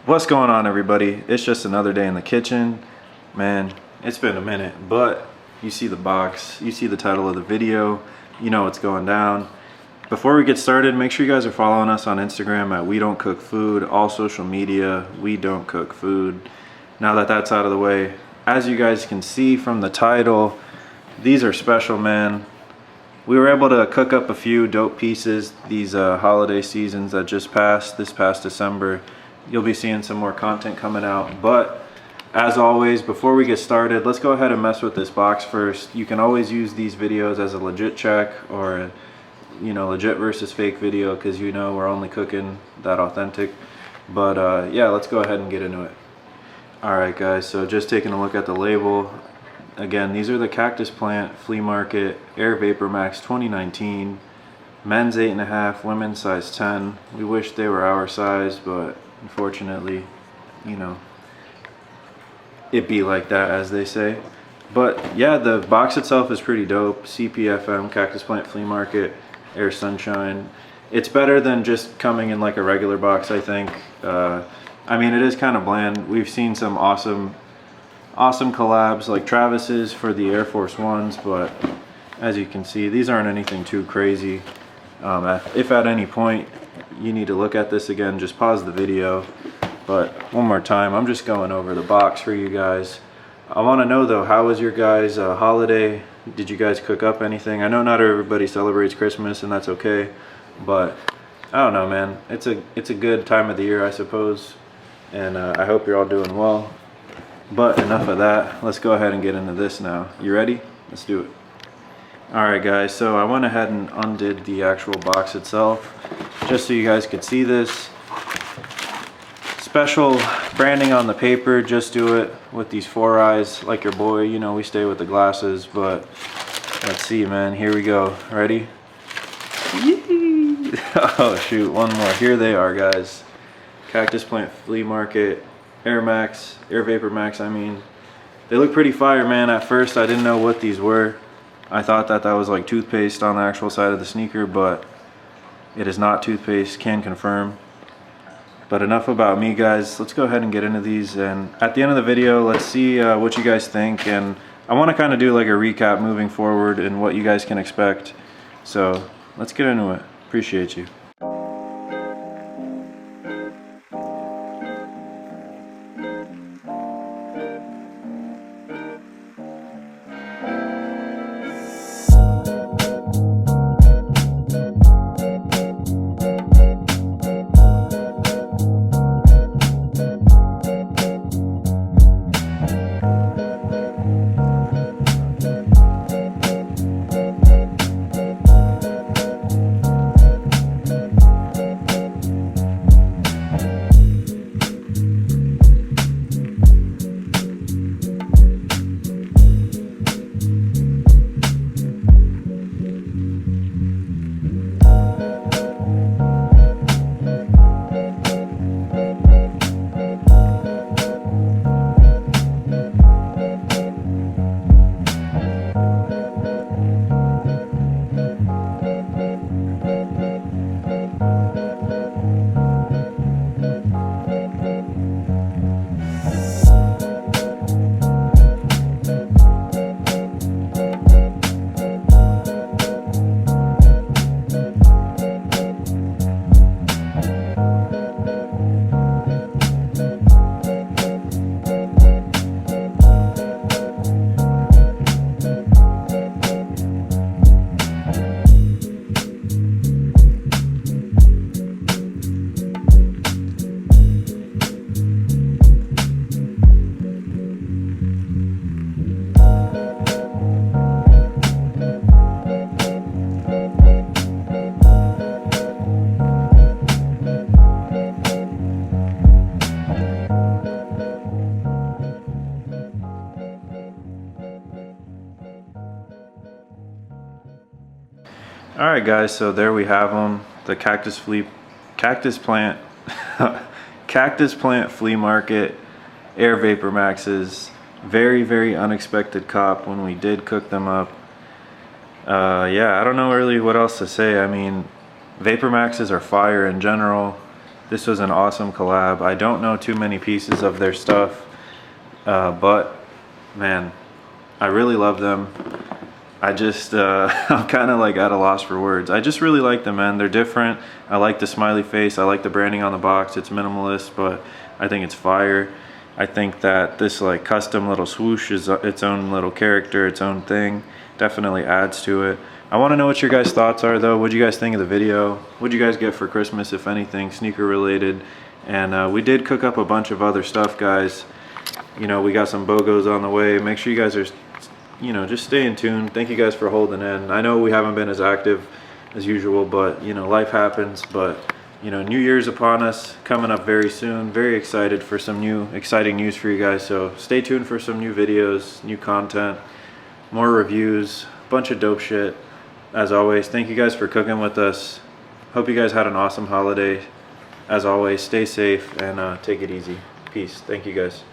What's going on, everybody? It's just another day in the kitchen. Man, it's been a minute, but you see the box, you see the title of the video, you know what's going down. Before we get started, make sure you guys are following us on Instagram at We Don't Cook Food, all social media, We Don't Cook Food. Now that that's out of the way, as you guys can see from the title, these are special, man. We were able to cook up a few dope pieces these holiday seasons that just passed, this past December. You'll be seeing some more content coming out, but as always, before we get started, let's go ahead and mess with this box first. You can always use these videos as a legit check or legit versus fake video, because we're only cooking that authentic. But yeah, let's go ahead and get into it. Alright guys, so just taking a look at the label. Again, these are the Cactus Plant Flea Market Air Vapormax 2019. Men's 8.5, women's size 10. We wish they were our size, but unfortunately, it be like that, as they say. But yeah, the box itself is pretty dope. CPFM, Cactus Plant Flea Market Air Sunshine. It's better than just coming in like a regular box, I think. I mean, it is kind of bland. We've seen some awesome collabs like Travis's for the Air Force Ones, but as you can see, these aren't anything too crazy. If at any point you need to look at this again, just pause the video. But one more time, I'm just going over the box for you guys. I want to know though, how was your guys' holiday? Did you guys cook up anything? I know not everybody celebrates Christmas, and that's okay, but I don't know, man. It's a good time of the year, I suppose, and I hope you're all doing well. But enough of that, let's go ahead and get into this now. You ready? Let's do it. Alright guys, so I went ahead and undid the actual box itself, just so you guys could see this. Special branding on the paper, just do it with these 4 eyes, like your boy, we stay with the glasses. But let's see, man, here we go. Ready? Oh shoot, one more. Here they are, guys. Cactus Plant Flea Market Air Vapormax, I mean. They look pretty fire, man. At first I didn't know what these were. I thought that was like toothpaste on the actual side of the sneaker, but it is not toothpaste, can confirm. But enough about me, guys. Let's go ahead and get into these, and at the end of the video, let's see what you guys think. And I want to kind of do like a recap moving forward and what you guys can expect. So let's get into it. Appreciate you. Alright guys, so there we have them, the Cactus Plant Flea Market Air Vapormaxes. Very unexpected cop when we did cook them up. Yeah, I don't know really what else to say. I mean, Vapormaxes are fire in general. This was an awesome collab. I don't know too many pieces of their stuff, but man, I really love them. I just, I'm kind of like at a loss for words. I just really like them, man. They're different. I like the smiley face. I like the branding on the box. It's minimalist, but I think it's fire. I think that this like custom little swoosh is its own little character, its own thing. Definitely adds to it. I want to know what your guys' thoughts are though. What do you guys think of the video? What did you guys get for Christmas, if anything, sneaker related? And we did cook up a bunch of other stuff, guys. You know, we got some BOGOs on the way. Make sure you guys are, you know, just stay in tune. Thank you guys for holding in. I know we haven't been as active as usual, but you know, life happens. But you know, New Year's upon us, coming up very soon. Very excited for some new exciting news for you guys. So stay tuned for some new videos, new content, more reviews, bunch of dope shit. As always, thank you guys for cooking with us. Hope you guys had an awesome holiday. As always, stay safe and take it easy. Peace. Thank you guys.